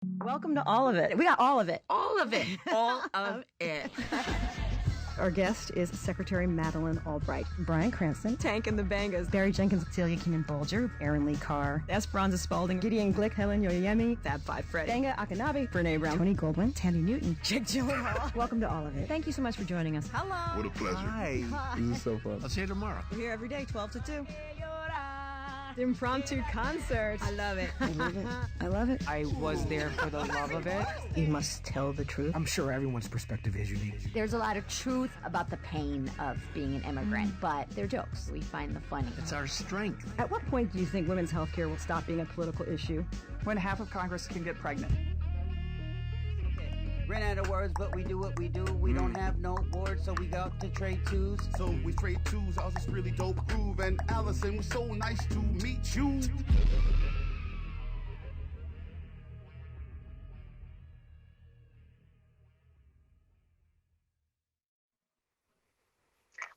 Welcome to all of it. We got all of it. All of it. All of it. Our guest is Secretary Madeleine Albright, Bryan Cranston, Tank and the Bangas, Barry Jenkins, Celia Keenan-Bolger, Aaron Lee Carr, Esperanza Spalding, Gideon Glick, Helen Yoyemi, Fab Five Freddy, Benga Akanabe, Brene Brown, Tony Goldwyn, Tandy Newton, Jake Gyllenhaal. Welcome to all of it. Thank you so much for joining us. Hello. What a pleasure. Hi. This is so fun. I'll see you tomorrow. We're here every day, 12 to 2. Impromptu concert. I love it. I love it. I love it. I was there for the love of it. You must tell the truth. I'm sure everyone's perspective is unique. There's a lot of truth about the pain of being an immigrant, but they're jokes. We find the funny. It's our strength. At what point do you think women's health care will stop being a political issue? When half of Congress can get pregnant. Ran out of words, but we do what we do. We don't have no board, so we got to trade twos. So we trade twos, I was this really dope groove. And Allison was so nice to meet you.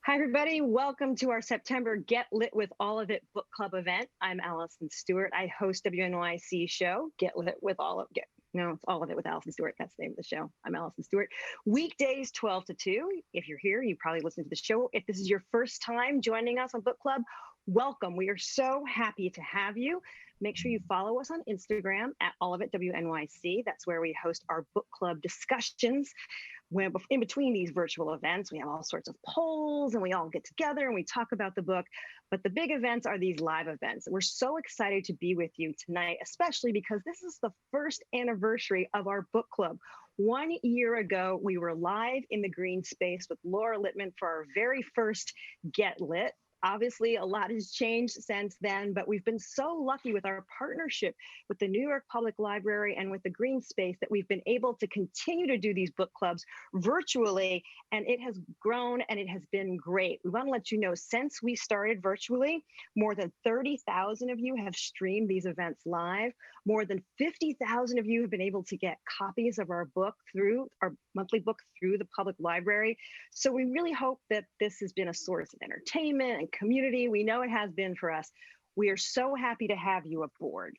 Hi, everybody. Welcome to our September Get Lit with All of It book club event. I'm Allison Stewart. I host WNYC show, Get Lit with All of It. No, it's All of It with Allison Stewart. That's the name of the show. I'm Allison Stewart. Weekdays, 12 to 2. If you're here, you probably listen to the show. If this is your first time joining us on book club, welcome. We are so happy to have you. Make sure you follow us on Instagram at All of It WNYC. That's where we host our book club discussions. When in between these virtual events, we have all sorts of polls and we all get together and we talk about the book. But the big events are these live events. We're so excited to be with you tonight, especially because this is the first anniversary of our book club. 1 year ago, we were live in the green space with Laura Littman for our very first Get Lit. Obviously, a lot has changed since then, but we've been so lucky with our partnership with the New York Public Library and with the Green Space that we've been able to continue to do these book clubs virtually, and it has grown and it has been great. We want to let you know, since we started virtually, more than 30,000 of you have streamed these events live. More than 50,000 of you have been able to get copies of our book through our monthly book through the public library. So we really hope that this has been a source of entertainment and community. We know it has been for us. We are so happy to have you aboard.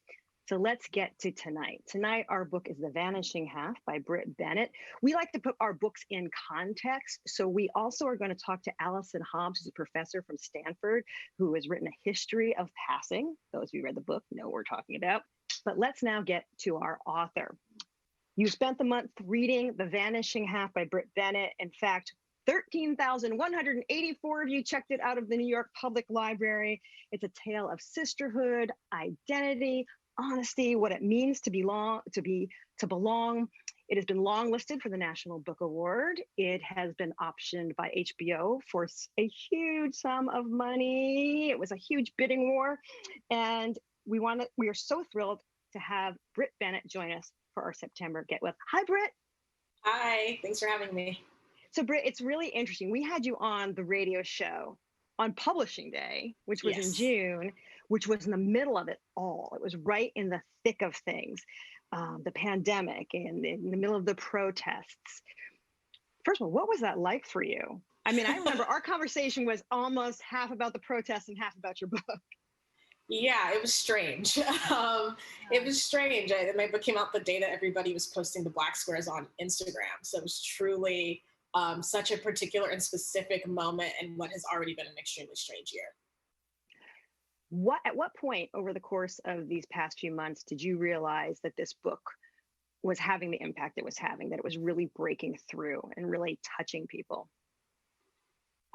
So let's get to tonight. Tonight, our book is The Vanishing Half by Brit Bennett. We like to put our books in context. So we also are going to talk to Allison Hobbs, who's a professor from Stanford, who has written a history of passing. Those of you who read the book know what we're talking about. But let's now get to our author. You spent the month reading The Vanishing Half by Brit Bennett. In fact, 13,184 of you checked it out of the New York Public Library. It's a tale of sisterhood, identity, honesty, what it means to belong. It has been longlisted for the National Book Award. It has been optioned by HBO for a huge sum of money. It was a huge bidding war. And we are so thrilled to have Brit Bennett join us for our September Get With. Hi, Brit. Hi, thanks for having me. So, Brit, it's really interesting. We had you on the radio show on Publishing Day, which was in June, which was in the middle of it all. It was right in the thick of things, the pandemic and in the middle of the protests. First of all, what was that like for you? I mean, I remember our conversation was almost half about the protests and half about your book. Yeah, it was strange. It was strange. My book came out the day that everybody was posting the black squares on Instagram. So it was truly such a particular and specific moment in what has already been an extremely strange year. At what point over the course of these past few months did you realize that this book was having the impact it was having, that it was really breaking through and really touching people?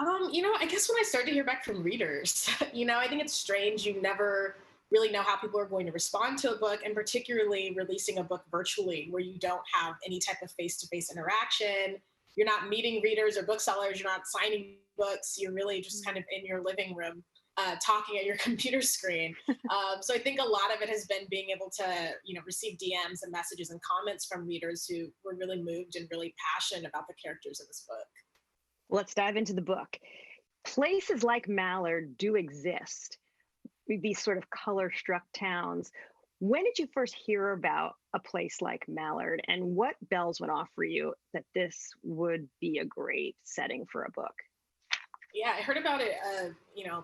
I guess when I started to hear back from readers, I think it's strange. You never really know how people are going to respond to a book, and particularly releasing a book virtually where you don't have any type of face-to-face interaction. You're not meeting readers or booksellers. You're not signing books. You're really just kind of in your living room talking at your computer screen. So I think a lot of it has been being able to, receive DMs and messages and comments from readers who were really moved and really passionate about the characters in this book. Let's dive into the book. Places like Mallard do exist, these sort of color-struck towns. When did you first hear about a place like Mallard, and what bells went off for you that this would be a great setting for a book? Yeah, I heard about it,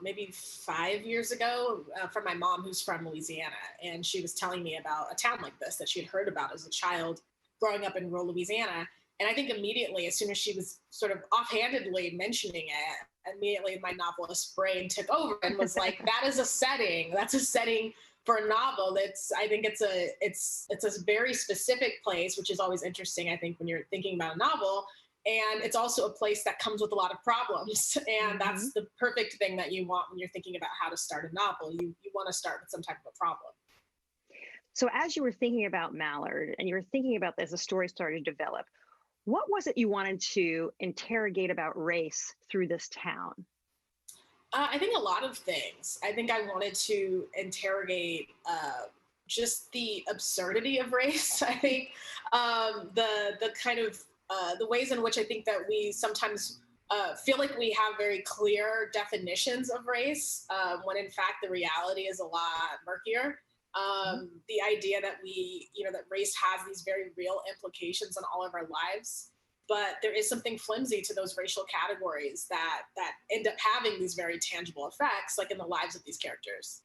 maybe 5 years ago from my mom, who's from Louisiana, and she was telling me about a town like this that she had heard about as a child growing up in rural Louisiana. And I think immediately, as soon as she was sort of offhandedly mentioning it, immediately my novelist brain took over and was like, "That is a setting. That's a setting for a novel. I think it's a very specific place, which is always interesting. I think when you're thinking about a novel." And it's also a place that comes with a lot of problems. And that's the perfect thing that you want when you're thinking about how to start a novel. You want to start with some type of a problem. So as you were thinking about Mallard and you were thinking about this, the story started to develop, what was it you wanted to interrogate about race through this town? I think a lot of things. I think I wanted to interrogate just the absurdity of race. I think the kind of the ways in which I think that we sometimes feel like we have very clear definitions of race, when in fact the reality is a lot murkier. The idea that that race has these very real implications on all of our lives, but there is something flimsy to those racial categories that end up having these very tangible effects, like in the lives of these characters.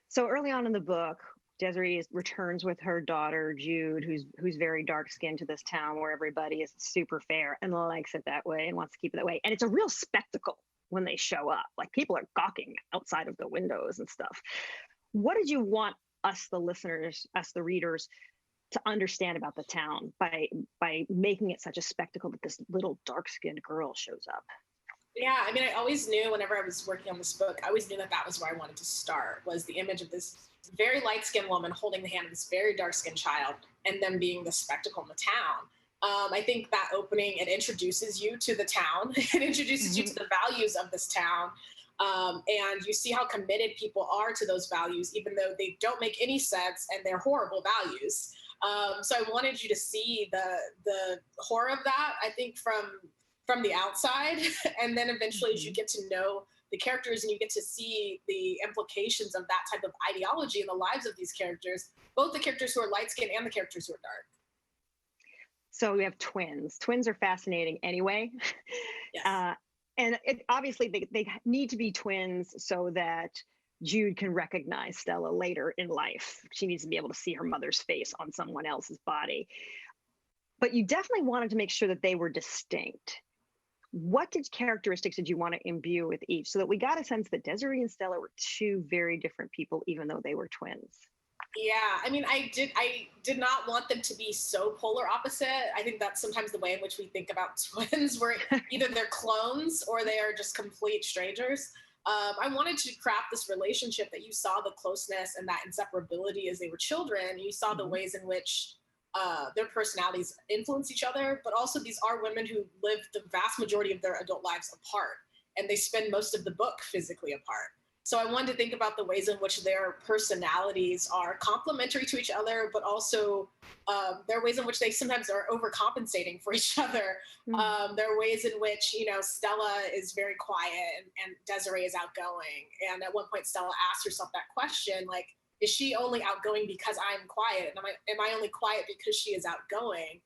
So early on in the book, Desiree returns with her daughter, Jude, who's very dark-skinned, to this town where everybody is super fair and likes it that way and wants to keep it that way. And it's a real spectacle when they show up. Like, people are gawking outside of the windows and stuff. What did you want us, the listeners, us, the readers, to understand about the town by making it such a spectacle that this little dark-skinned girl shows up? Yeah, I mean, I always knew whenever I was working on this book, I always knew that was where I wanted to start, was the image of this very light-skinned woman holding the hand of this very dark-skinned child, and them being the spectacle in the town. I think that opening, it introduces you to the town. It introduces you to the values of this town. And you see how committed people are to those values, even though they don't make any sense and they're horrible values. So I wanted you to see the horror of that, I think, from the outside. And then eventually, as you get to know the characters and you get to see the implications of that type of ideology in the lives of these characters, both the characters who are light-skinned and the characters who are dark. So we have twins. Twins are fascinating anyway. Yes. And obviously they need to be twins so that Jude can recognize Stella later in life. She needs to be able to see her mother's face on someone else's body. But you definitely wanted to make sure that they were distinct. What characteristics did you want to imbue with each, so that we got a sense that Desiree and Stella were two very different people, even though they were twins? Yeah, I mean, I did not want them to be so polar opposite. I think that's sometimes the way in which we think about twins, where either they're clones or they are just complete strangers. I wanted to craft this relationship that you saw the closeness and that inseparability as they were children. You saw the ways in which their personalities influence each other, but also these are women who live the vast majority of their adult lives apart, and they spend most of the book physically apart. So I wanted to think about the ways in which their personalities are complementary to each other, but also there are ways in which they sometimes are overcompensating for each other. There are ways in which, Stella is very quiet and Desiree is outgoing. And at one point, Stella asks herself that question, like, is she only outgoing because I'm quiet? And am I only quiet because she is outgoing?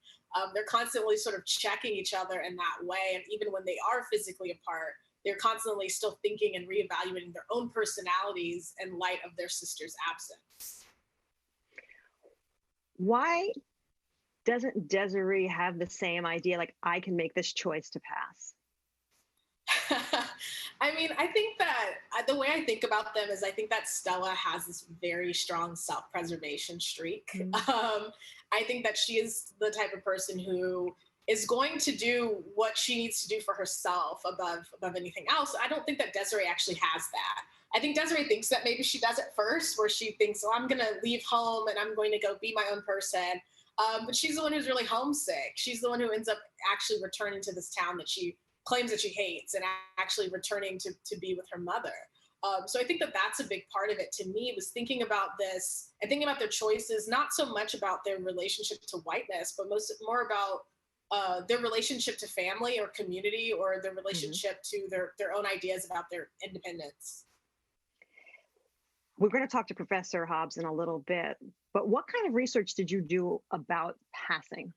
They're constantly sort of checking each other in that way. And even when they are physically apart, they're constantly still thinking and reevaluating their own personalities in light of their sister's absence. Why doesn't Desiree have the same idea, like, I can make this choice to pass? I mean, I think that the way I think about them is I think that Stella has this very strong self-preservation streak. I think that she is the type of person who is going to do what she needs to do for herself above anything else. I don't think that Desiree actually has that. I think Desiree thinks that maybe she does it first, where she thinks, oh, I'm going to leave home and I'm going to go be my own person. But she's the one who's really homesick. She's the one who ends up actually returning to this town that she claims that she hates, and actually returning to be with her mother. So I think that that's a big part of it to me, was thinking about this and thinking about their choices, not so much about their relationship to whiteness, but more about their relationship to family or community, or their relationship to their own ideas about their independence. We're going to talk to Professor Hobbs in a little bit, but what kind of research did you do about passing?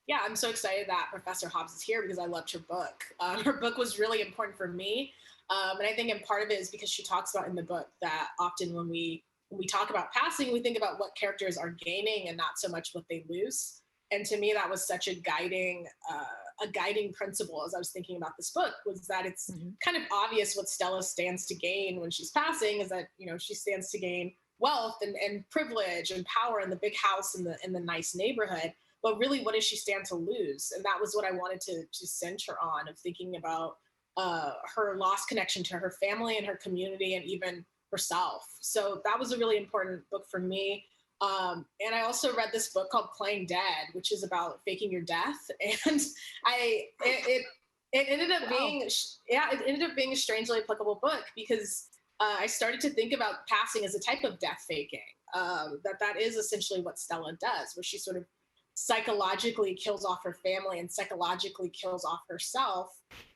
Yeah, I'm so excited that Professor Hobbs is here because I loved her book. Her book was really important for me. And I think in part of it is because she talks about in the book that often when we talk about passing, we think about what characters are gaining and not so much what they lose. And to me, that was such a guiding principle as I was thinking about this book, was that it's kind of obvious what Stella stands to gain when she's passing, is that, you know, she stands to gain wealth and privilege and power and the big house and the nice neighborhood. But really, what does she stand to lose? And that was what I wanted to center on, of thinking about her lost connection to her family and her community and even herself. So that was a really important book for me. And I also read this book called Playing Dead, which is about faking your death. And it ended up being, it ended up being a strangely applicable book because I started to think about passing as a type of death faking. That is essentially what Stella does, where she sort of psychologically kills off her family and psychologically kills off herself.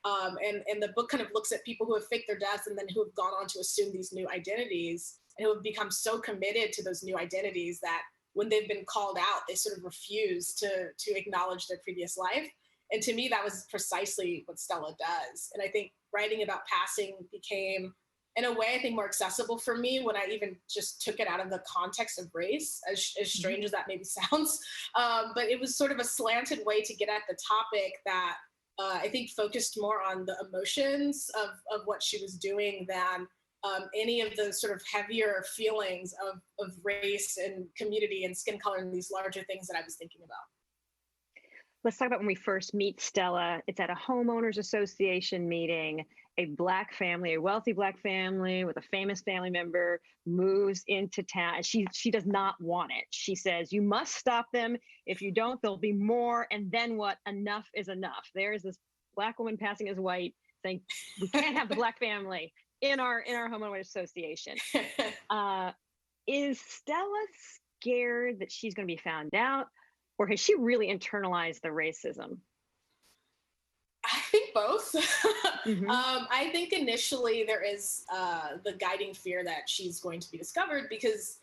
And the book kind of looks at people who have faked their deaths and then who have gone on to assume these new identities and who have become so committed to those new identities that when they've been called out, they sort of refuse to acknowledge their previous life. And to me, that was precisely what Stella does. And I think writing about passing became, in a way, I think more accessible for me when I even just took it out of the context of race, as strange as that maybe sounds. But it was sort of a slanted way to get at the topic that I think focused more on the emotions of what she was doing than any of the sort of heavier feelings of race and community and skin color and these larger things that I was thinking about. Let's talk about when we first meet Stella. It's at a homeowners association meeting. A Black family, a wealthy Black family with a famous family member moves into town. She does not want it. She says, you must stop them. If you don't, there'll be more. And then what? Enough is enough. There's this Black woman passing as white saying, we can't have the Black family in our homeowners association. Is Stella scared that she's going to be found out, or has she really internalized the racism? I think both. I think initially there is the guiding fear that she's going to be discovered because,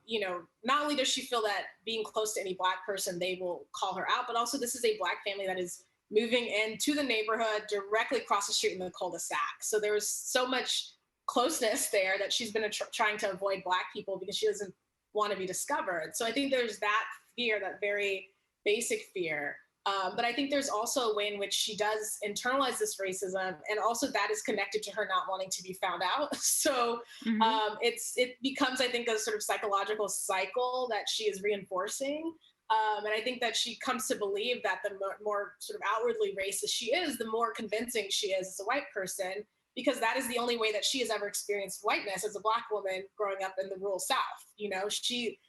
you know, not only does she feel that being close to any Black person, they will call her out, but also this is a Black family that is moving into the neighborhood directly across the street in the cul-de-sac. So there was so much closeness there that she's been trying to avoid Black people because she doesn't want to be discovered. So I think there's that fear, that very basic fear. But I think there's also a way in which she does internalize this racism, and also that is connected to her not wanting to be found out. So it becomes, I think, a sort of psychological cycle that she is reinforcing. And I think that she comes to believe that the more sort of outwardly racist she is, the more convincing she is as a white person, because that is the only way that she has ever experienced whiteness as a Black woman growing up in the rural South. You know,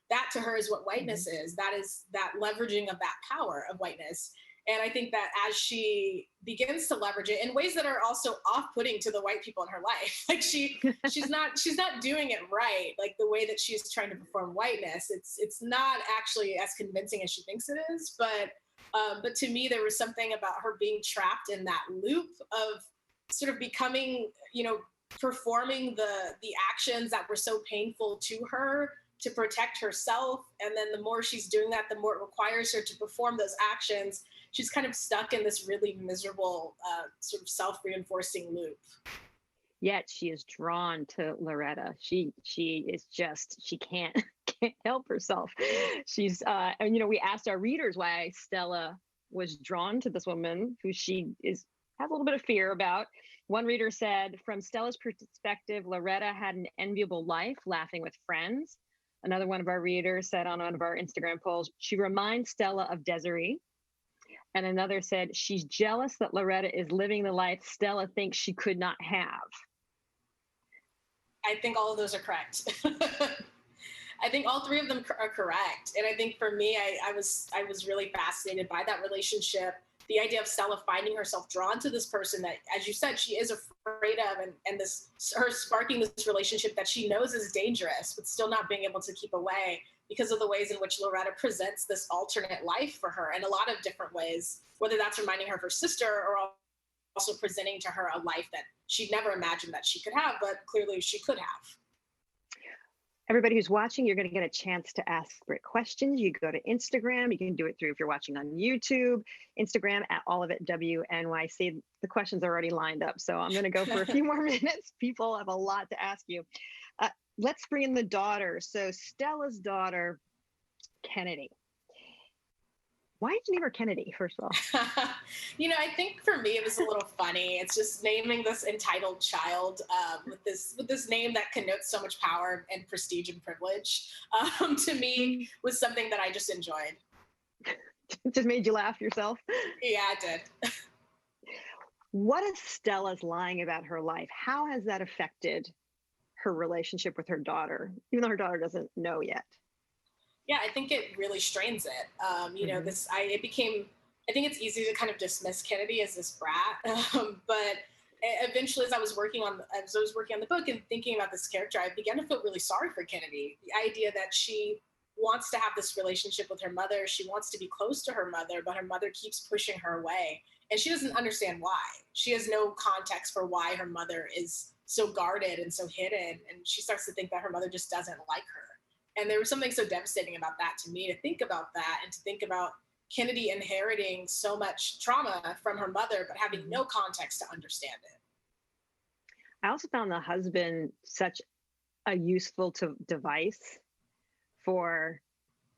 that to her is what whiteness is. That is that leveraging of that power of whiteness. And I think that as she begins to leverage it in ways that are also off-putting to the white people in her life, like she's not doing it right, like the way that she's trying to perform whiteness. It's not actually as convincing as she thinks it is. But to me, there was something about her being trapped in that loop of sort of becoming, you know, performing the actions that were so painful to her to protect herself. And then the more she's doing that, the more it requires her to perform those actions. She's kind of stuck in this really miserable sort of self-reinforcing loop. Yet she is drawn to Loretta. She is just, she can't help herself. She's, and you know, we asked our readers why Stella was drawn to this woman who she has a little bit of fear about. One reader said, from Stella's perspective, Loretta had an enviable life, laughing with friends. Another one of our readers said on one of our Instagram polls, she reminds Stella of Desiree. And another said, she's jealous that Loretta is living the life Stella thinks she could not have. I think all of those are correct. I think all three of them are correct. And I think for me, I was really fascinated by that relationship. The idea of Stella finding herself drawn to this person that, as you said, she is afraid of, and this, her sparking this relationship that she knows is dangerous, but still not being able to keep away because of the ways in which Loretta presents this alternate life for her in a lot of different ways, whether that's reminding her of her sister or also presenting to her a life that she'd never imagined that she could have, but clearly she could have. Everybody who's watching, you're going to get a chance to ask Brit questions. You go to Instagram. You can do it through, if you're watching on YouTube, Instagram at all of it WNYC. The questions are already lined up, so I'm going to go for a few more minutes. People have a lot to ask you. Let's bring in the daughter. So Stella's daughter, Kennedy. Why did you name her Kennedy, first of all? I think for me it was a little funny. It's just naming this entitled child with this name that connotes so much power and prestige and privilege. To me, was something that I just enjoyed. Just made you laugh yourself? Yeah, it did. What is Stella's lying about her life? How has that affected her relationship with her daughter, even though her daughter doesn't know yet? Yeah, I think it really strains it. I think it's easy to kind of dismiss Kennedy as this brat, but eventually, as I was working on the book and thinking about this character, I began to feel really sorry for Kennedy. The idea that she wants to have this relationship with her mother, she wants to be close to her mother, but her mother keeps pushing her away, and she doesn't understand why. She has no context for why her mother is so guarded and so hidden, and she starts to think that her mother just doesn't like her. And there was something so devastating about that to me, to think about that and to think about Kennedy inheriting so much trauma from her mother, but having no context to understand it. I also found the husband such a useful device for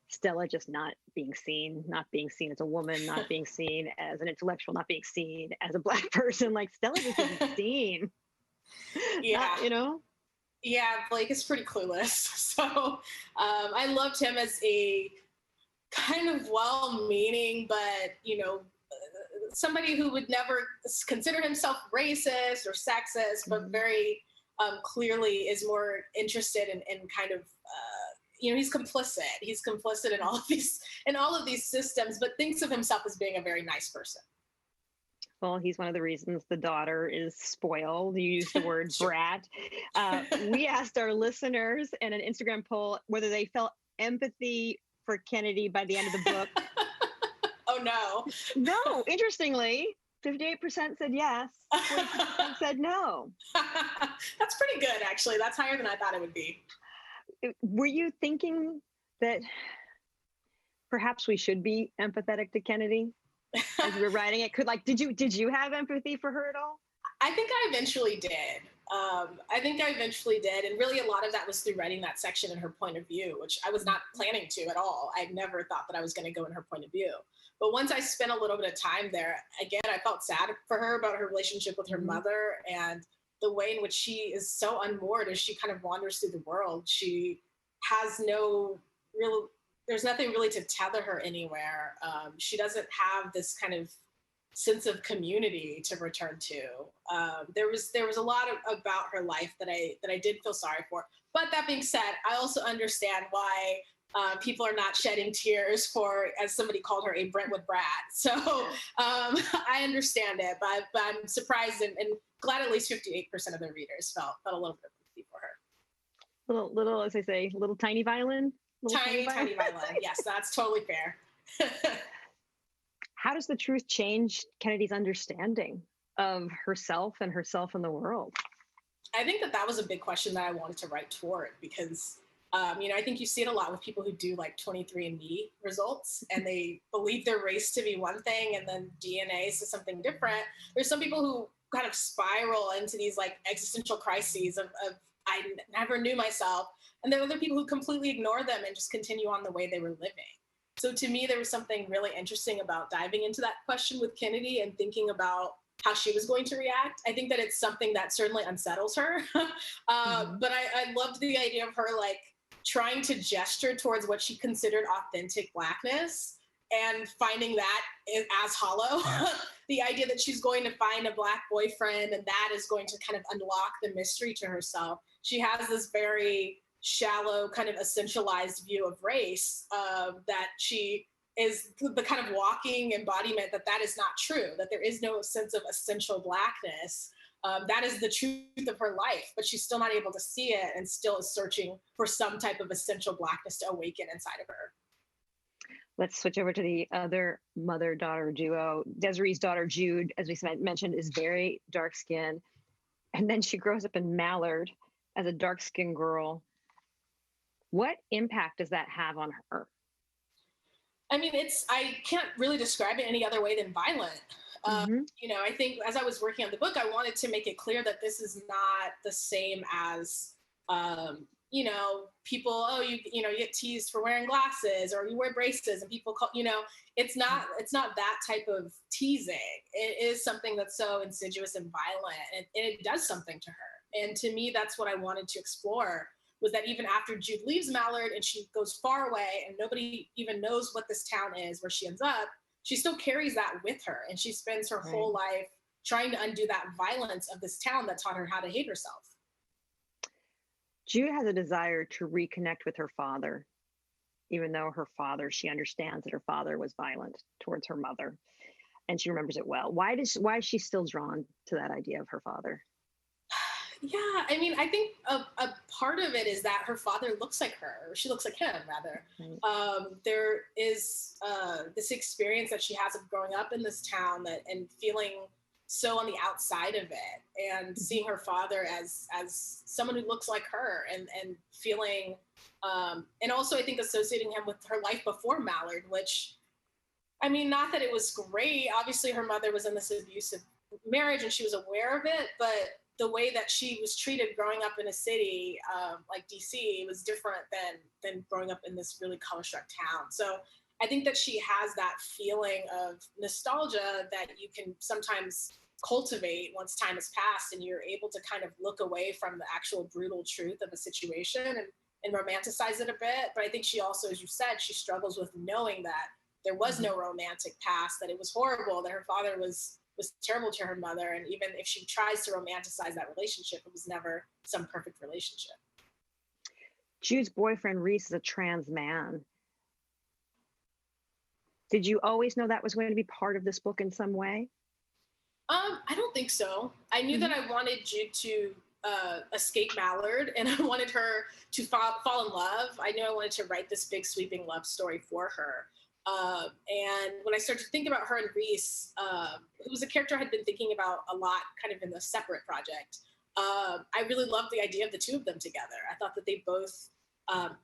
Stella just not being seen as a woman, not being seen as an intellectual, not being seen as a Black person. Like Stella just isn't seen. Yeah. Yeah, Blake is pretty clueless. So I loved him as a kind of well-meaning, but, somebody who would never consider himself racist or sexist, but very clearly is more interested in kind of, he's complicit. He's complicit in all of these systems, but thinks of himself as being a very nice person. Well, he's one of the reasons the daughter is spoiled. You used the word brat. We asked our listeners in an Instagram poll whether they felt empathy for Kennedy by the end of the book. Oh, no. No, interestingly, 58% said yes, 40% said no. That's pretty good, actually. That's higher than I thought it would be. Were you thinking that perhaps we should be empathetic to Kennedy as we were writing it? Did you have empathy for her at all? I think I eventually did. And really a lot of that was through writing that section in her point of view, which I was not planning to at all. I never thought that I was going to go in her point of view. But once I spent a little bit of time there, again, I felt sad for her about her relationship with her mother and the way in which she is so unmoored as she kind of wanders through the world. She has there's nothing really to tether her anywhere. She doesn't have this kind of sense of community to return to. There was a lot about her life that I did feel sorry for. But that being said, I also understand why people are not shedding tears for, as somebody called her, a Brentwood brat. So I understand it, but I'm surprised and glad at least 58% of the readers felt a little bit of empathy for her. Little, as they say, little tiny violin. Tiny violin. Yes, that's totally fair. How does the truth change Kennedy's understanding of herself and herself in the world? I think that was a big question that I wanted to write toward because, I think you see it a lot with people who do like 23andMe results and they believe their race to be one thing and then DNA says something different. There's some people who kind of spiral into these like existential crises of I never knew myself. And there are other people who completely ignore them and just continue on the way they were living. So to me, there was something really interesting about diving into that question with Kennedy and thinking about how she was going to react. I think that it's something that certainly unsettles her. But I loved the idea of her like trying to gesture towards what she considered authentic Blackness and finding that as hollow. The idea that she's going to find a Black boyfriend and that is going to kind of unlock the mystery to herself. She has this very shallow kind of essentialized view of race that she is the kind of walking embodiment that is not true, that there is no sense of essential Blackness. That is the truth of her life, but she's still not able to see it and still is searching for some type of essential Blackness to awaken inside of her. Let's switch over to the other mother-daughter duo. Desiree's daughter, Jude, as we mentioned, is very dark-skinned. And then she grows up in Mallard as a dark-skinned girl. What impact does that have on her? I mean, I can't really describe it any other way than violent. You know, I think as I was working on the book, I wanted to make it clear that this is not the same as, you know, people, oh, you know, you get teased for wearing glasses or you wear braces and people call, you know, it's not that type of teasing. It is something that's so insidious and violent, and it does something to her. And to me, that's what I wanted to explore, was that even after Jude leaves Mallard and she goes far away and nobody even knows what this town is where she ends up, she still carries that with her. And she spends her whole life trying to undo that violence of this town that taught her how to hate herself. Jude has a desire to reconnect with her father, even though she understands that her father was violent towards her mother, and she remembers it well. Why is she still drawn to that idea of her father? Yeah, I mean, I think a part of it is that her father looks like her, or she looks like him, rather. Right. There is this experience that she has of growing up in this town and feeling so on the outside of it, and seeing her father as someone who looks like her, and feeling, and also I think associating him with her life before Mallard, which, I mean, not that it was great. Obviously, her mother was in this abusive marriage and she was aware of it, but the way that she was treated growing up in a city like DC was different than growing up in this really color-struck town. So I think that she has that feeling of nostalgia that you can sometimes cultivate once time has passed and you're able to kind of look away from the actual brutal truth of a situation and romanticize it a bit. But I think she also, as you said, she struggles with knowing that there was no romantic past, that it was horrible, that her father was terrible to her mother. And even if she tries to romanticize that relationship, it was never some perfect relationship. Jude's boyfriend, Reese, is a trans man. Did you always know that was going to be part of this book in some way? I don't think so. I knew that I wanted Jude to escape Mallard, and I wanted her to fall in love. I knew I wanted to write this big sweeping love story for her. And when I started to think about her and Reese, who was a character I had been thinking about a lot kind of in the separate project, I really loved the idea of the two of them together. I thought that they both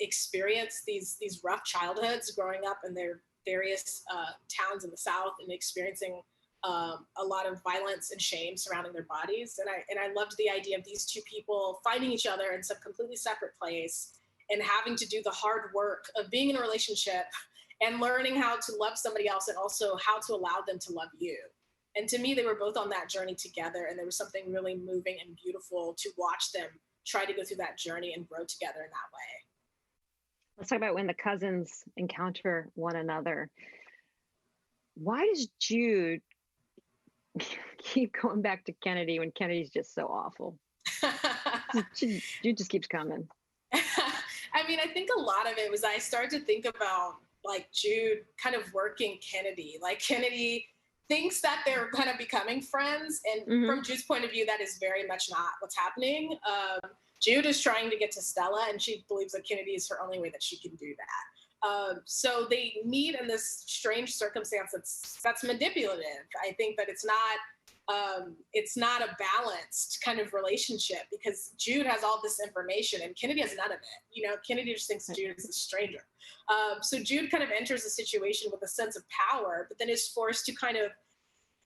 experienced these rough childhoods growing up in their various towns in the South and experiencing a lot of violence and shame surrounding their bodies. And I loved the idea of these two people finding each other in some completely separate place and having to do the hard work of being in a relationship and learning how to love somebody else and also how to allow them to love you. And to me, they were both on that journey together, and there was something really moving and beautiful to watch them try to go through that journey and grow together in that way. Let's talk about when the cousins encounter one another. Why does Jude keep going back to Kennedy when Kennedy's just so awful? Jude just keeps coming. I mean, I think a lot of it was I started to think about like Jude kind of working Kennedy. Like Kennedy thinks that they're kind of becoming friends. And from Jude's point of view, that is very much not what's happening. Jude is trying to get to Stella, and she believes that Kennedy is her only way that she can do that. So they meet in this strange circumstance that's manipulative. I think that it's not a balanced kind of relationship because Jude has all this information and Kennedy has none of it. You know, Kennedy just thinks Jude is a stranger. So Jude kind of enters the situation with a sense of power, but then is forced to kind of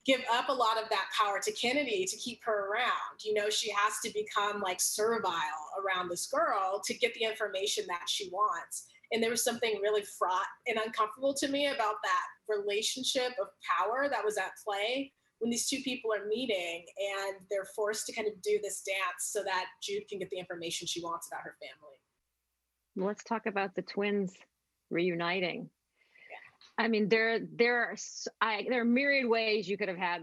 give up a lot of that power to Kennedy to keep her around. You know, she has to become like servile around this girl to get the information that she wants. And there was something really fraught and uncomfortable to me about that relationship of power that was at play when these two people are meeting and they're forced to kind of do this dance so that Jude can get the information she wants about her family. Let's talk about the twins reuniting. Yeah. I mean, there are myriad ways you could have had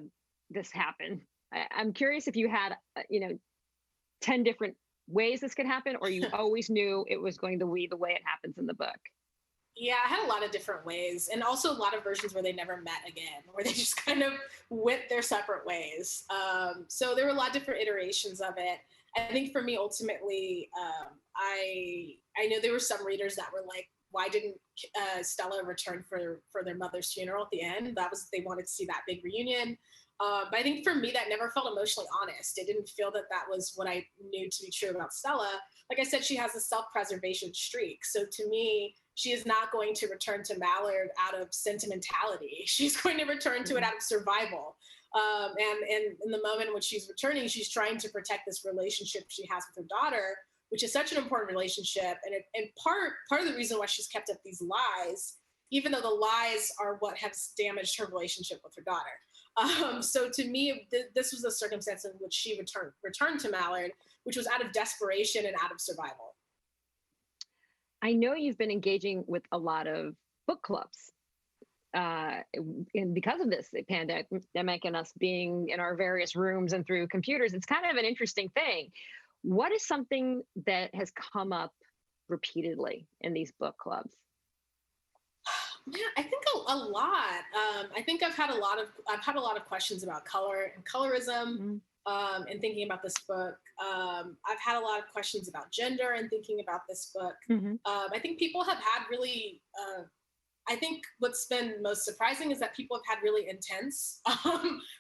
this happen. I'm curious if you had, 10 different ways this could happen, or you always knew it was going to be the way it happens in the book. Yeah, I had a lot of different ways, and also a lot of versions where they never met again, where they just kind of went their separate ways. So there were a lot of different iterations of it. I think for me, ultimately, I know there were some readers that were like, why didn't Stella return for their mother's funeral at the end? They wanted to see that big reunion. But I think for me, that never felt emotionally honest. It didn't feel that that was what I knew to be true about Stella. Like I said, she has a self-preservation streak. So to me, she is not going to return to Mallard out of sentimentality. She's going to return to it out of survival. And in the moment in which she's returning, she's trying to protect this relationship she has with her daughter, which is such an important relationship. And part of the reason why she's kept up these lies, even though the lies are what has damaged her relationship with her daughter. So to me, this was the circumstance in which she returned to Mallard, which was out of desperation and out of survival. I know you've been engaging with a lot of book clubs. And because of this pandemic and us being in our various rooms and through computers, it's kind of an interesting thing. What is something that has come up repeatedly in these book clubs? Yeah, I think a lot. I think I've had a lot of questions about color and colorism, and thinking about this book. I've had a lot of questions about gender and thinking about this book. I think people have had really. I think what's been most surprising is that people have had really intense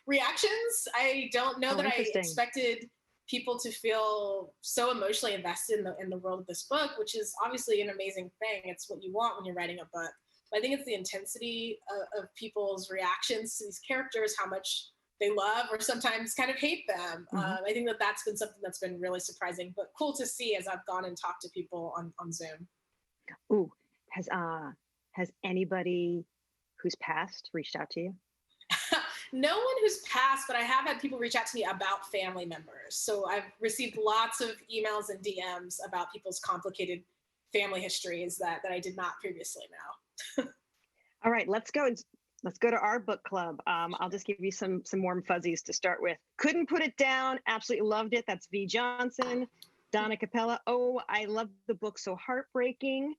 reactions. I don't know that I expected people to feel so emotionally invested in the world of this book, which is obviously an amazing thing. It's what you want when you're writing a book. But I think it's the intensity of people's reactions to these characters, how much they love or sometimes kind of hate them. I think that's been something that's been really surprising, but cool to see as I've gone and talked to people on Zoom. Ooh, has anybody who's passed reached out to you? No one who's passed, but I have had people reach out to me about family members. So I've received lots of emails and DMs about people's complicated family histories that I did not previously know. All right, let's go to our book club. I'll just give you some warm fuzzies to start with. Couldn't put it down. Absolutely loved it. That's V. Johnson. Donna Capella. Oh, I love the book. So heartbreaking.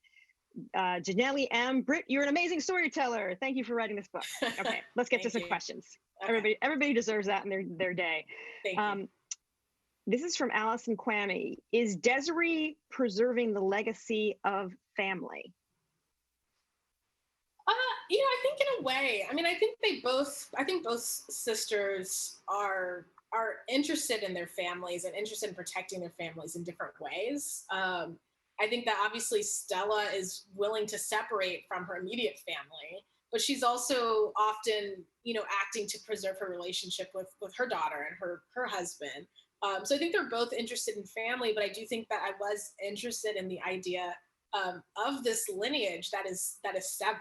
Janelle M. Brit, you're an amazing storyteller. Thank you for writing this book. Okay, let's get to some questions. Okay. Everybody deserves that in their day. Thank you. This is from Allison Quammy. Is Desiree preserving the legacy of family? I think in a way. I mean, I think both sisters are interested in their families and interested in protecting their families in different ways. I think that obviously Stella is willing to separate from her immediate family, but she's also often, acting to preserve her relationship with her daughter and her husband. So I think they're both interested in family, but I do think that I was interested in the idea of this lineage that is severed.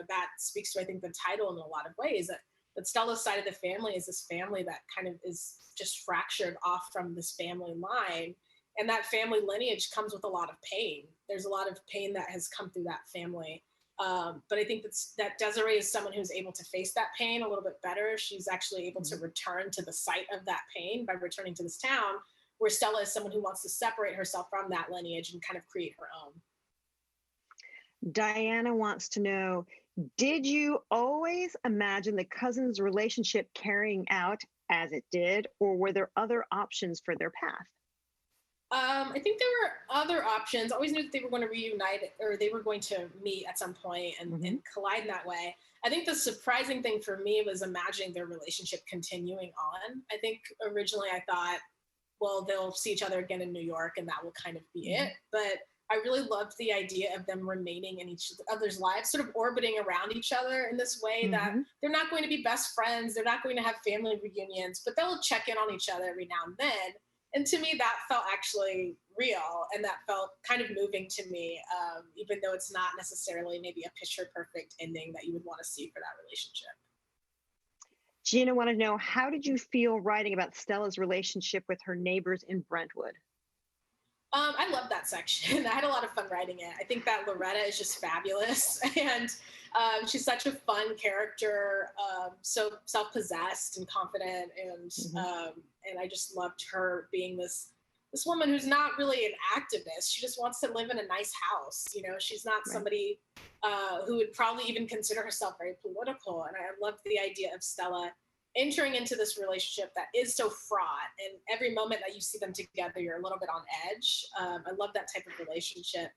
That speaks to, I think, the title in a lot of ways, that Stella's side of the family is this family that kind of is just fractured off from this family line. And that family lineage comes with a lot of pain. There's a lot of pain that has come through that family. But I think that Desiree is someone who's able to face that pain a little bit better. She's actually able to return to the site of that pain by returning to this town, where Stella is someone who wants to separate herself from that lineage and kind of create her own. Diana wants to know, did you always imagine the cousins' relationship carrying out as it did, or were there other options for their path? I think there were other options. I always knew that they were going to reunite, or they were going to meet at some point and collide in that way. I think the surprising thing for me was imagining their relationship continuing on. I think originally I thought, well, they'll see each other again in New York and that will kind of be it. But I really loved the idea of them remaining in each other's lives, sort of orbiting around each other in this way that they're not going to be best friends. They're not going to have family reunions, but they'll check in on each other every now and then. And to me, that felt actually real, and that felt kind of moving to me, even though it's not necessarily maybe a picture-perfect ending that you would want to see for that relationship. Gina wanted to know, how did you feel writing about Stella's relationship with her neighbors in Brentwood? I love that section. I had a lot of fun writing it. I think that Loretta is just fabulous, and she's such a fun character, so self-possessed and confident, and I just loved her being this woman who's not really an activist. She just wants to live in a nice house. She's not somebody who would probably even consider herself very political, and I loved the idea of Stella entering into this relationship that is so fraught, and every moment that you see them together, you're a little bit on edge. I love that type of relationship,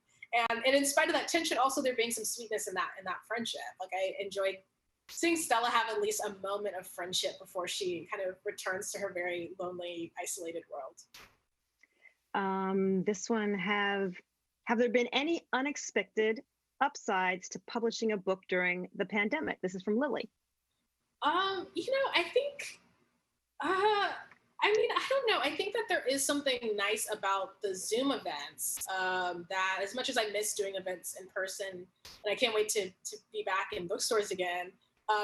and in spite of that tension, also there being some sweetness in that friendship. Like I enjoyed seeing Stella have at least a moment of friendship before she kind of returns to her very lonely, isolated world. This one, have there been any unexpected upsides to publishing a book during the pandemic? This is from Lily. I think, I don't know. I think that there is something nice about the Zoom events, that as much as I miss doing events in person, and I can't wait to be back in bookstores again,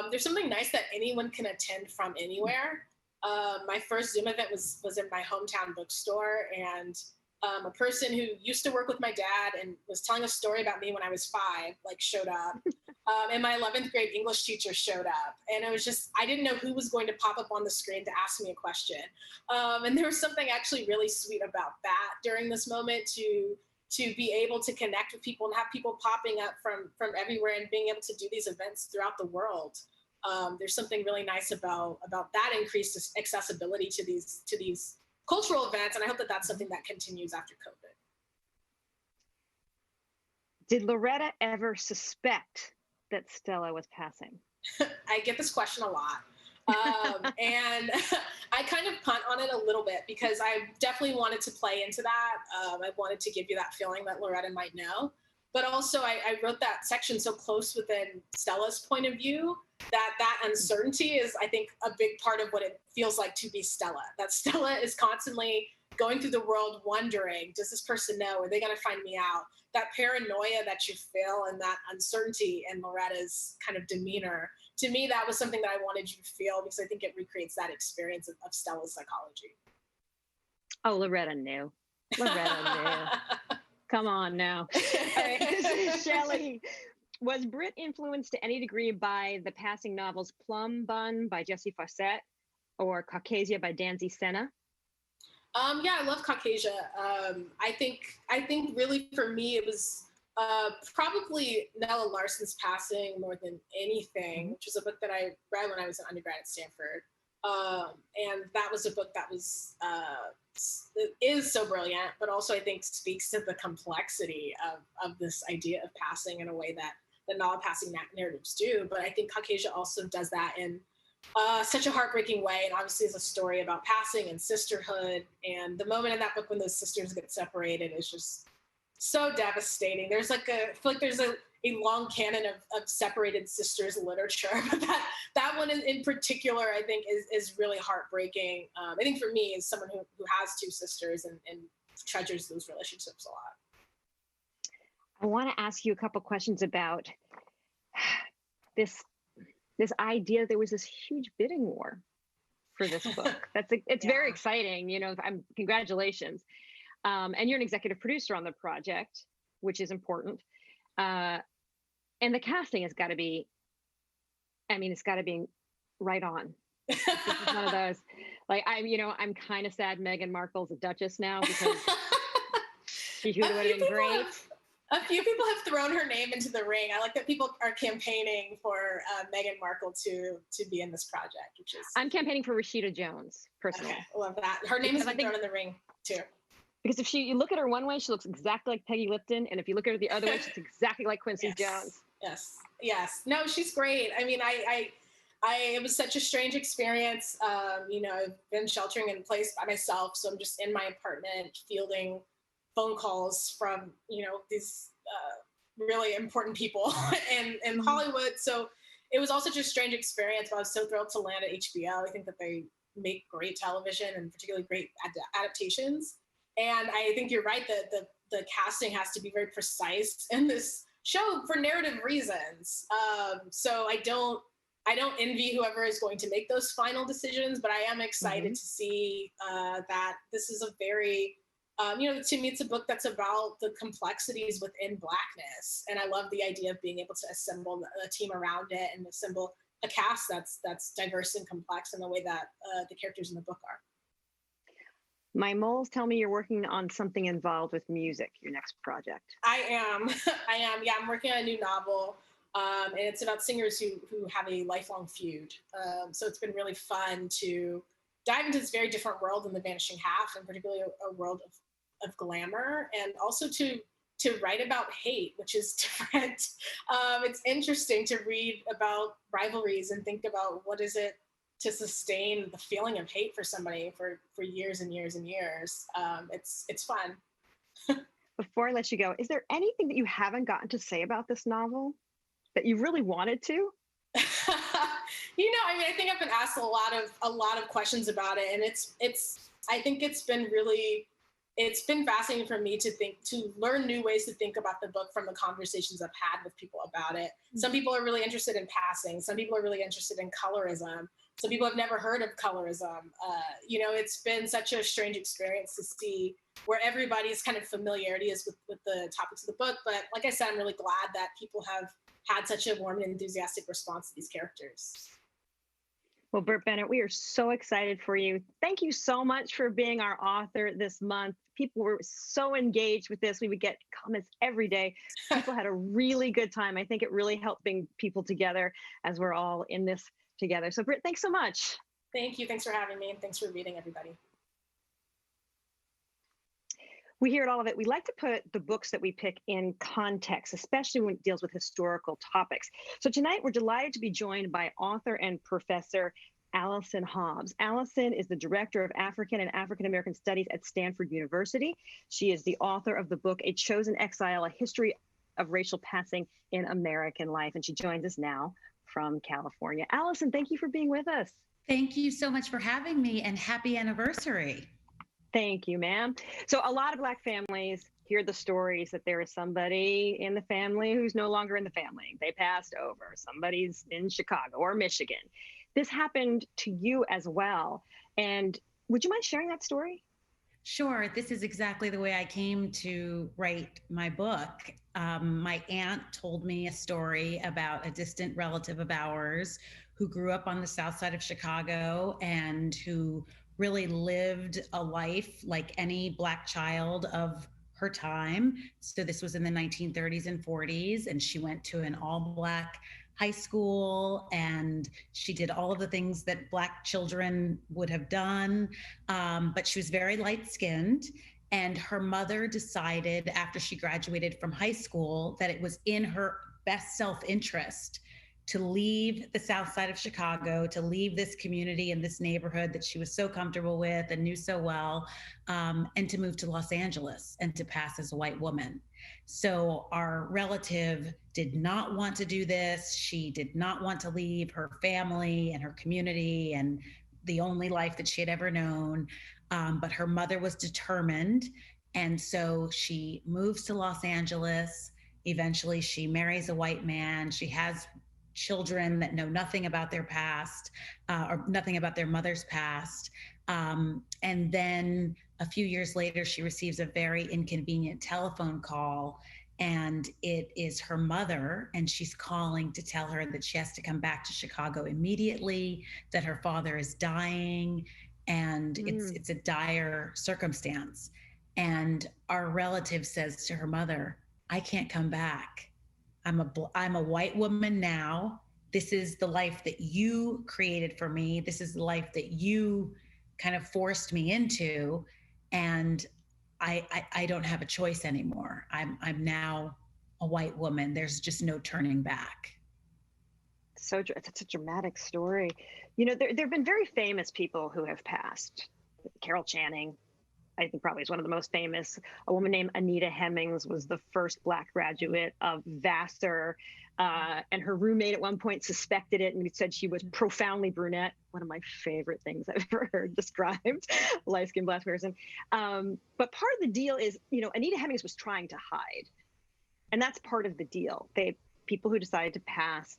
there's something nice that anyone can attend from anywhere. My first Zoom event was in my hometown bookstore, and a person who used to work with my dad and was telling a story about me when I was 5, showed up. And my 11th grade English teacher showed up. And it was just, I didn't know who was going to pop up on the screen to ask me a question. And there was something actually really sweet about that during this moment, to be able to connect with people and have people popping up from everywhere and being able to do these events throughout the world. There's something really nice about that increased accessibility to these cultural events, and I hope that that's something that continues after COVID. Did Loretta ever suspect that Stella was passing? I get this question a lot. And I kind of punt on it a little bit because I definitely wanted to play into that. I wanted to give you that feeling that Loretta might know. But also I wrote that section so close within Stella's point of view that uncertainty is, I think, a big part of what it feels like to be Stella. That Stella is constantly going through the world wondering, does this person know? Are they going to find me out? That paranoia that you feel and that uncertainty in Loretta's kind of demeanor, to me, that was something that I wanted you to feel because I think it recreates that experience of Stella's psychology. Oh, Loretta knew. Loretta knew. Come on now. All right, this is Shelley. Was Brit influenced to any degree by the passing novels Plum Bun by Jessie Fawcett or Caucasia by Danzy Senna? Yeah, I love Caucasia. I think really for me it was probably Nella Larson's passing more than anything, which was a book that I read when I was an undergrad at Stanford. And that was a book that was is so brilliant, but also I think speaks to the complexity of this idea of passing in a way that the novel passing narratives do. But I think Caucasia also does that in such a heartbreaking way, and obviously is a story about passing and sisterhood. And the moment in that book when those sisters get separated is just so devastating. There's I feel like there's a long canon of separated sisters literature, but that one in particular, I think is really heartbreaking. I think for me, as someone who has 2 sisters and treasures those relationships a lot. I want to ask you a couple questions about this idea that there was this huge bidding war for this book. It's very exciting, congratulations. And you're an executive producer on the project, which is important. And the casting has got to be, it's got to be right on. This is one of those, I'm kind of sad Meghan Markle's a Duchess now because she would have been great. A few people have thrown her name into the ring. I like that people are campaigning for Meghan Markle to be in this project, which is. I'm campaigning for Rashida Jones, personally. Okay, I love that. Her name has been thrown in the ring, too. Because if you look at her one way, she looks exactly like Peggy Lipton. And if you look at her the other way, she's exactly like Quincy Jones. Yes. No, she's great. It was such a strange experience. I've been sheltering in place by myself. So I'm just in my apartment fielding phone calls from, these really important people in Hollywood. So it was all such a strange experience, but I was so thrilled to land at HBO. I think that they make great television and particularly great adaptations. And I think you're right that the casting has to be very precise in this show for narrative reasons. So I don't envy whoever is going to make those final decisions, but I am excited to see that this is a very, to me, it's a book that's about the complexities within Blackness. And I love the idea of being able to assemble a team around it and assemble a cast that's diverse and complex in the way that the characters in the book are. My moles tell me you're working on something involved with music, your next project. I am. Yeah, I'm working on a new novel. And it's about singers who have a lifelong feud. So it's been really fun to dive into this very different world than The Vanishing Half, and particularly a world of glamour, and also to to write about hate, which is different. It's interesting to read about rivalries and think about what is it to sustain the feeling of hate for somebody for years and years and years. It's fun. Before I let you go, is there anything that you haven't gotten to say about this novel that you really wanted to? I mean, I think I've been asked a lot of questions about it, and I think it's been fascinating for me to learn new ways to think about the book from the conversations I've had with people about it. Some people are really interested in passing. Some people are really interested in colorism. Some people have never heard of colorism. It's been such a strange experience to see where everybody's kind of familiarity is with the topics of the book. But like I said, I'm really glad that people have had such a warm and enthusiastic response to these characters. Well, Brit Bennett, we are so excited for you. Thank you so much for being our author this month. People were so engaged with this. We would get comments every day. People had a really good time. I think it really helped bring people together as we're all in this together. So Brit, thanks so much. Thank you. Thanks for having me, and thanks for reading, everybody. We hear at All of It, we like to put the books that we pick in context, especially when it deals with historical topics. So tonight, we're delighted to be joined by author and professor Allison Hobbs. Allison is the Director of African and African American Studies at Stanford University. She is the author of the book, A Chosen Exile, A History of Racial Passing in American Life. And she joins us now from California. Allison, thank you for being with us. Thank you so much for having me, and happy anniversary. Thank you, ma'am. So a lot of Black families hear the stories that there is somebody in the family who's no longer in the family. They passed over. Somebody's in Chicago or Michigan. This happened to you as well. And would you mind sharing that story? Sure. This is exactly the way I came to write my book. My aunt told me a story about a distant relative of ours who grew up on the south side of Chicago and who really lived a life like any Black child of her time. So this was in the 1930s and 40s, and she went to an all-Black high school, and she did all of the things that Black children would have done, but she was very light-skinned. And her mother decided after she graduated from high school that it was in her best self-interest to leave the south side of Chicago, to leave this community and this neighborhood that she was so comfortable with and knew so well, and to move to Los Angeles and to pass as a white woman. So our relative did not want to do this. She did not want to leave her family and her community and the only life that she had ever known. But her mother was determined. And so she moves to Los Angeles. Eventually she marries a white man. She has children that know nothing about their past or nothing about their mother's past. And then a few years later, she receives a very inconvenient telephone call, and it is her mother, and she's calling to tell her that she has to come back to Chicago immediately, that her father is dying, and it's a dire circumstance. And our relative says to her mother, "I can't come back. I'm a white woman now. This is the life that you created for me. This is the life that you kind of forced me into, and I don't have a choice anymore. I'm now a white woman. There's just no turning back." It's a dramatic story. You know, there have been very famous people who have passed. Carol Channing, I think probably is one of the most famous. A woman named Anita Hemmings was the first Black graduate of Vassar. And her roommate at one point suspected it and said she was profoundly brunette. One of my favorite things I've ever heard described, light-skinned Black person. But part of the deal is, Anita Hemmings was trying to hide. And that's part of the deal. People who decided to pass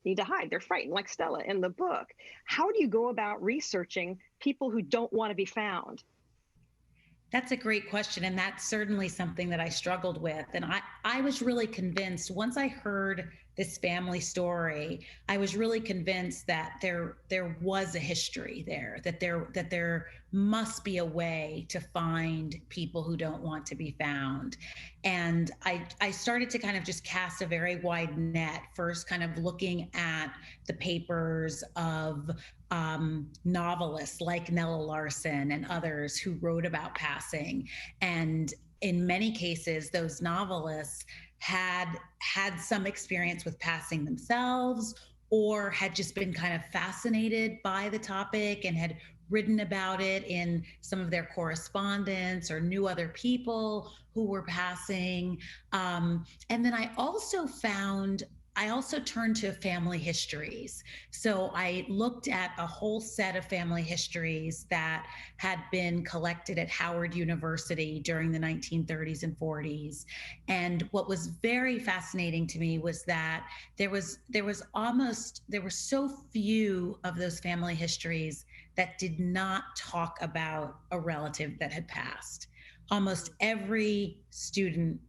need to hide. They're frightened, like Stella in the book. How do you go about researching people who don't want to be found? That's a great question. And that's certainly something that I struggled with. And I was really convinced once I heard this family story, I was really convinced that there was a history there, that there must be a way to find people who don't want to be found. And I started to kind of just cast a very wide net, first kind of looking at the papers of novelists like Nella Larson and others who wrote about passing. And in many cases, those novelists had some experience with passing themselves, or had just been kind of fascinated by the topic and had written about it in some of their correspondence, or knew other people who were passing. And then I also turned to family histories. So I looked at a whole set of family histories that had been collected at Howard University during the 1930s and 40s. And what was very fascinating to me was that there were so few of those family histories that did not talk about a relative that had passed. Almost every student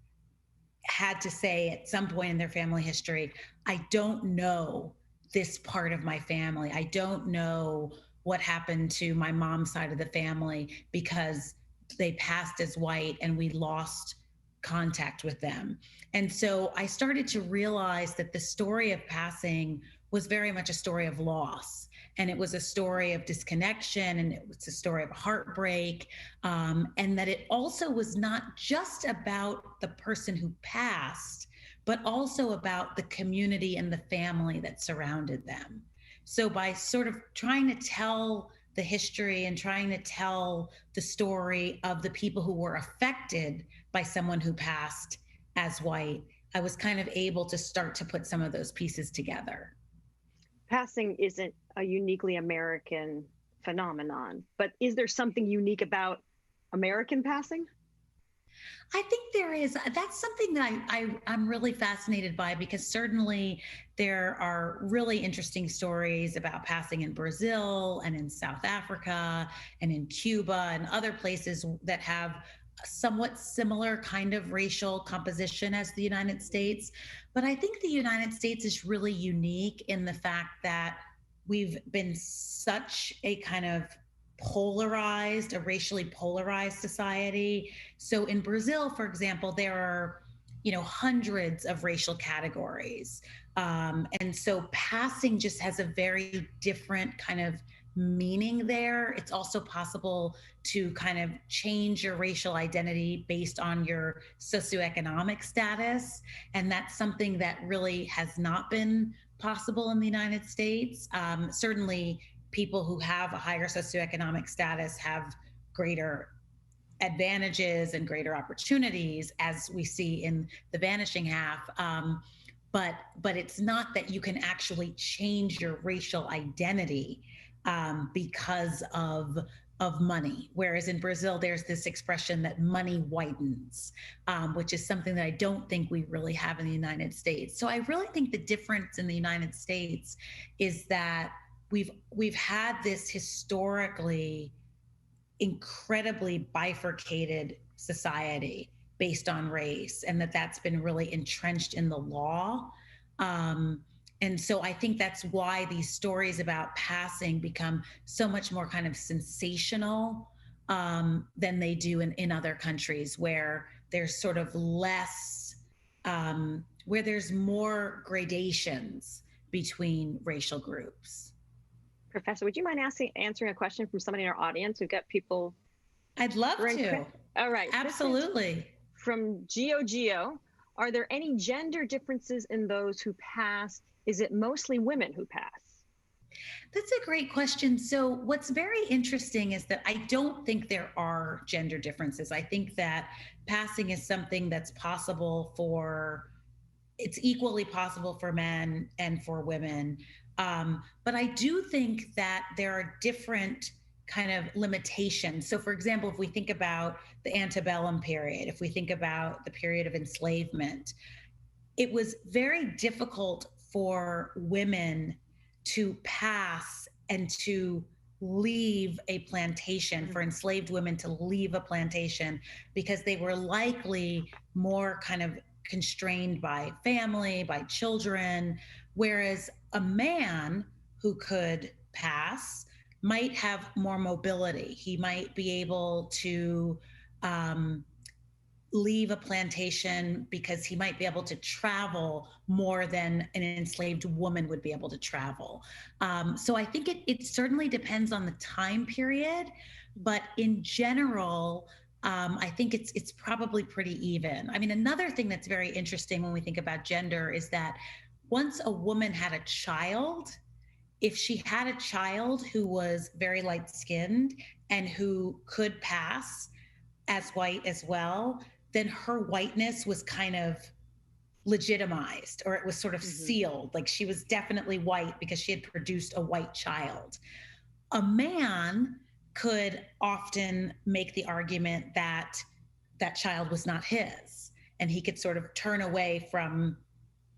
had to say at some point in their family history, I don't know this part of my family. I don't know what happened to my mom's side of the family because they passed as white and we lost contact with them. And so I started to realize that the story of passing was very much a story of loss. And it was a story of disconnection, and it was a story of heartbreak, and that it also was not just about the person who passed, but also about the community and the family that surrounded them. So by sort of trying to tell the history and trying to tell the story of the people who were affected by someone who passed as white, I was kind of able to start to put some of those pieces together. Passing isn't a uniquely American phenomenon, but is there something unique about American passing? I think there is. That's something that I'm really fascinated by, because certainly there are really interesting stories about passing in Brazil and in South Africa and in Cuba and other places that have somewhat similar kind of racial composition as the United States. But I think the United States is really unique in the fact that we've been such a kind of a racially polarized society. So in Brazil, for example, there are, hundreds of racial categories. And so passing just has a very different kind of meaning there. It's also possible to kind of change your racial identity based on your socioeconomic status. And that's something that really has not been possible in the United States. Certainly, people who have a higher socioeconomic status have greater advantages and greater opportunities, as we see in The Vanishing Half. But it's not that you can actually change your racial identity because of money. Whereas in Brazil, there's this expression that money whitens, which is something that I don't think we really have in the United States. So I really think the difference in the United States is that we've had this historically incredibly bifurcated society based on race, and that's been really entrenched in the law. And so I think that's why these stories about passing become so much more kind of sensational than they do in other countries, where there's sort of less, where there's more gradations between racial groups. Professor, would you mind answering a question from somebody in our audience? We've got people. I'd love to. All right. Absolutely. From Geo, are there any gender differences in those who pass? Is it mostly women who pass? That's a great question. So what's very interesting is that I don't think there are gender differences. I think that passing is something that's it's equally possible for men and for women. But I do think that there are different kind of limitations. So for example, if we think about the antebellum period, if we think about the period of enslavement, it was very difficult for women to pass and to leave a plantation, for enslaved women to leave a plantation, because they were likely more kind of constrained by family, by children, whereas a man who could pass might have more mobility. He might be able to leave a plantation because he might be able to travel more than an enslaved woman would be able to travel. So I think it certainly depends on the time period, but in general, I think it's probably pretty even. I mean, another thing that's very interesting when we think about gender is that once a woman had a child, if she had a child who was very light skinned and who could pass as white as well, then her whiteness was kind of legitimized, or it was sort of sealed. Like she was definitely white because she had produced a white child. A man could often make the argument that that child was not his, and he could sort of turn away from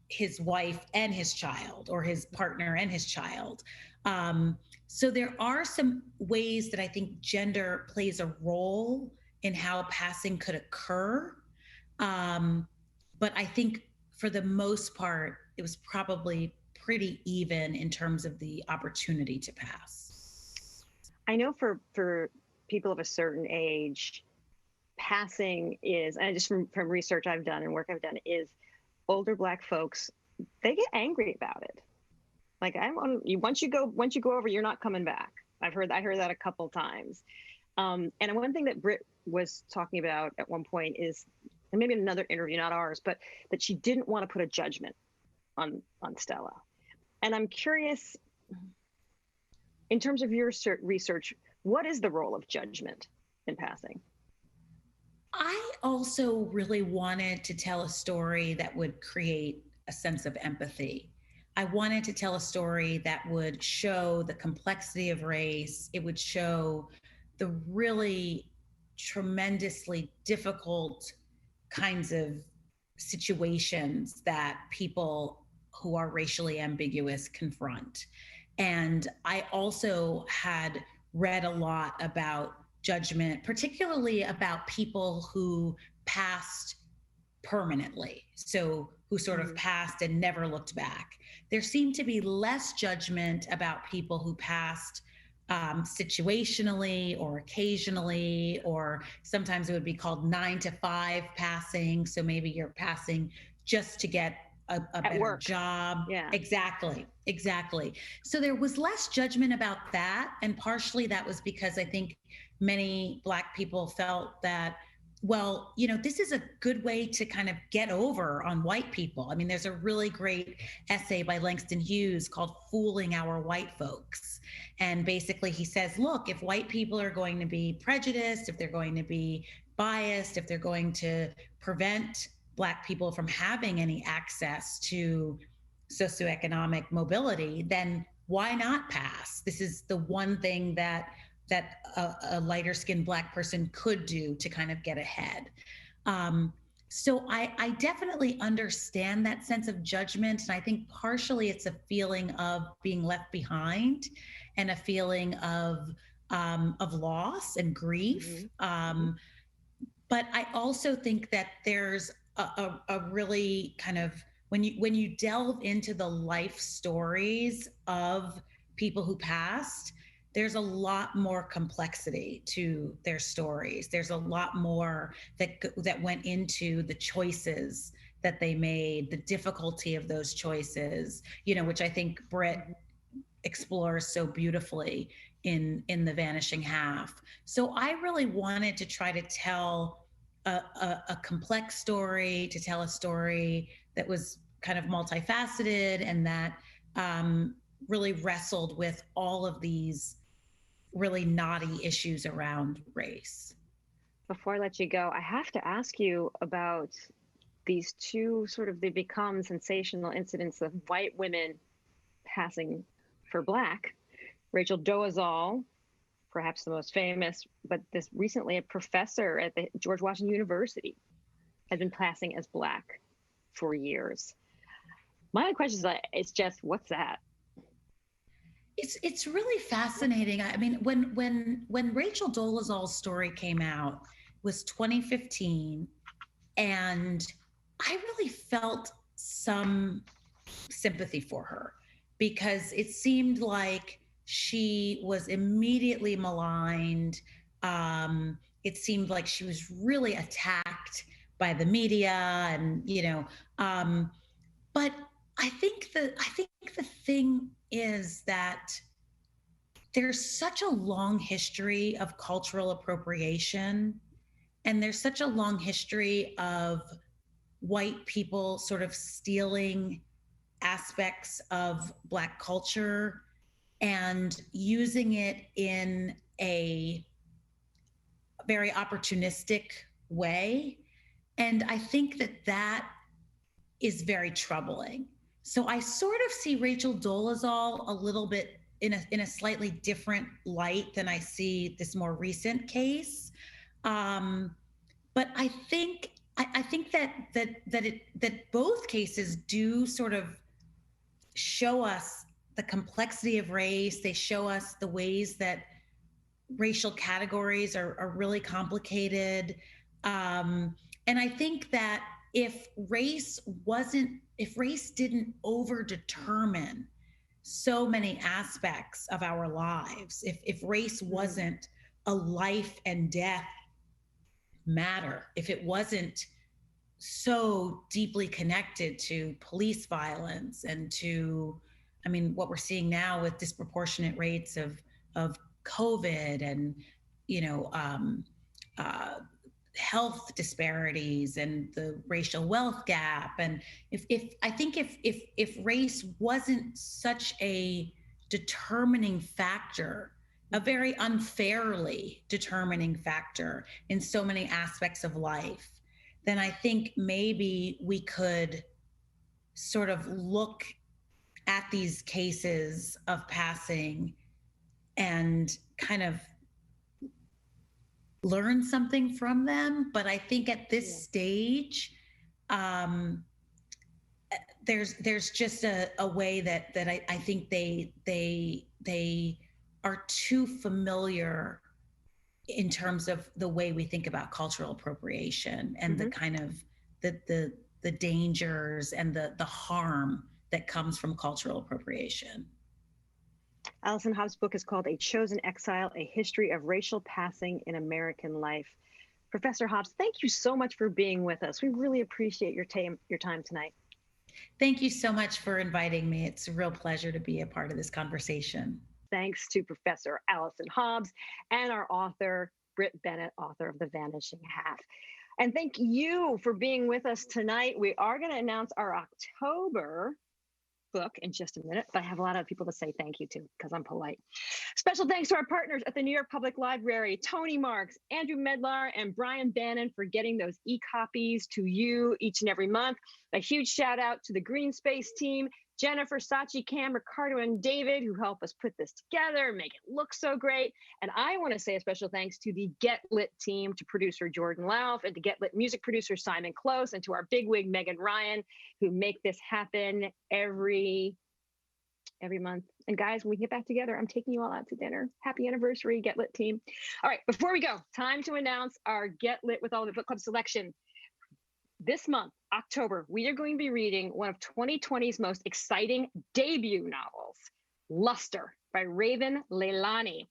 his wife and his child, or his partner and his child. So there are some ways that I think gender plays a role in how passing could occur. But I think for the most part, it was probably pretty even in terms of the opportunity to pass. I know for people of a certain age, passing is, and just from research I've done and work I've done, is older Black folks, they get angry about it. Like, once you go over, you're not coming back. I heard that a couple times. And one thing that Brit was talking about at one point is, and maybe in another interview, not ours, but that she didn't want to put a judgment on Stella. And I'm curious, in terms of your research, what is the role of judgment in passing? I also really wanted to tell a story that would create a sense of empathy. I wanted to tell a story that would show the complexity of race. It would show the really tremendously difficult kinds of situations that people who are racially ambiguous confront. And I also had read a lot about judgment, particularly about people who passed permanently. So who sort of passed and never looked back. There seemed to be less judgment about people who passed situationally or occasionally, or sometimes it would be called 9 to 5 passing. So maybe you're passing just to get a better work. job. Yeah. Exactly. So there was less judgment about that. And partially that was because I think many Black people felt that, well, this is a good way to kind of get over on white people. I mean, there's a really great essay by Langston Hughes called Fooling Our White Folks. And basically he says, look, if white people are going to be prejudiced, if they're going to be biased, if they're going to prevent Black people from having any access to socioeconomic mobility, then why not pass? This is the one thing that a lighter skinned Black person could do to kind of get ahead. So I definitely understand that sense of judgment. And I think partially it's a feeling of being left behind and a feeling of loss and grief. But I also think that there's a really kind of, when you delve into the life stories of people who passed, there's a lot more complexity to their stories. There's a lot more that went into the choices that they made, the difficulty of those choices, which I think Brit explores so beautifully in The Vanishing Half. So I really wanted to try to tell a complex story, to tell a story that was kind of multifaceted and that really wrestled with all of these really knotty issues around race. Before I let you go, I have to ask you about these two they become sensational incidents of white women passing for Black. Rachel Dolezal, perhaps the most famous, but this recently a professor at the George Washington University, had been passing as Black for years. My question is just, what's that? It's really fascinating. I mean, when Rachel Dolezal's story came out, it was 2015, and I really felt some sympathy for her because it seemed like she was immediately maligned. It seemed like she was really attacked by the media, and but I think the thing is that there's such a long history of cultural appropriation And there's such a long history of white people sort of stealing aspects of Black culture and using it in a very opportunistic way. And I think that that is very troubling. So I sort of see Rachel Dolezal a little bit in a slightly different light than I see this more recent case. But I think that both cases do sort of show us the complexity of race. They show us the ways that racial categories are really complicated. And I think that if race didn't overdetermine so many aspects of our lives, if race wasn't a life and death matter, if it wasn't so deeply connected to police violence and to, I mean, what we're seeing now with disproportionate rates of COVID and, you know, health disparities and the racial wealth gap. And if race wasn't such a determining factor, a very unfairly determining factor in so many aspects of life, then I think maybe we could sort of look at these cases of passing and kind of learn something from them. But I think at this stage, there's just a way that I think they are too familiar in terms of the way we think about cultural appropriation and the kind of the dangers and the harm that comes from cultural appropriation. Allison Hobbs' book is called A Chosen Exile, A History of Racial Passing in American Life. Professor Hobbs, thank you so much for being with us. We really appreciate your time tonight. Thank you so much for inviting me. It's a real pleasure to be a part of this conversation. Thanks to Professor Allison Hobbs and our author, Brit Bennett, author of The Vanishing Half. And thank you for being with us tonight. We are going to announce our October book in just a minute, but I have a lot of people to say thank you to because I'm polite. Special thanks to our partners at the New York Public Library, Tony Marks, Andrew Medlar, and Brian Bannon for getting those e-copies to you each and every month. A huge shout out to the Green Space team, Jennifer, Sachi, Cam, Ricardo, and David, who help us put this together and make it look so great. And I want to say a special thanks to the Get Lit team, to producer Jordan Lauf, and to Get Lit music producer Simon Close, and to our bigwig Megan Ryan, who make this happen every month. And guys, when we get back together, I'm taking you all out to dinner. Happy anniversary, Get Lit team. All right, before we go, time to announce our Get Lit with All of It book club selection. This month, October, we are going to be reading one of 2020's most exciting debut novels, Luster by Raven Leilani.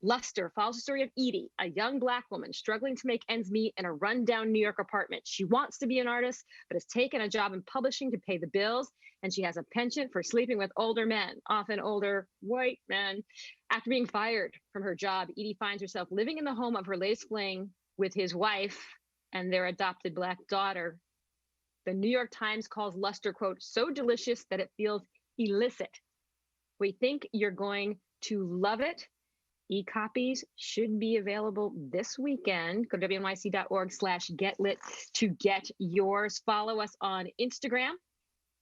Luster follows the story of Edie, a young Black woman struggling to make ends meet in a rundown New York apartment. She wants to be an artist, but has taken a job in publishing to pay the bills, and she has a penchant for sleeping with older men, often older white men. After being fired from her job, Edie finds herself living in the home of her latest fling with his wife and their adopted Black daughter. The New York Times calls Luster, quote, so delicious that it feels illicit. We think you're going to love it. E-copies should be available this weekend. Go to wnyc.org/getlit to get yours. Follow us on Instagram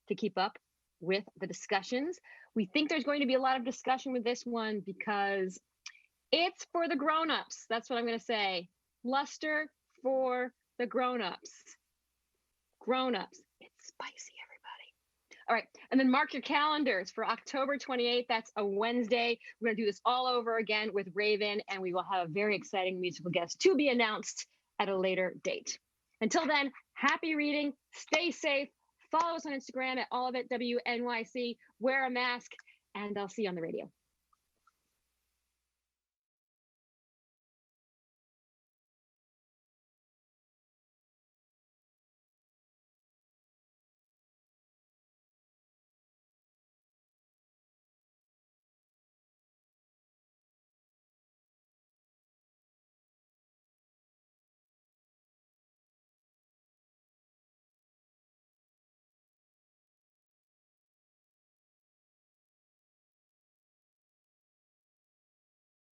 to keep up with the discussions. We think there's going to be a lot of discussion with this one because it's for the grown-ups. That's what I'm going to say. Luster for the grown-ups. Grown-ups. It's spicy, everybody. All right. And then mark your calendars for October 28th. That's a Wednesday. We're going to do this all over again with Raven, and we will have a very exciting musical guest to be announced at a later date. Until then, happy reading. Stay safe. Follow us on Instagram at allofitwnyc. Wear a mask, and I'll see you on the radio.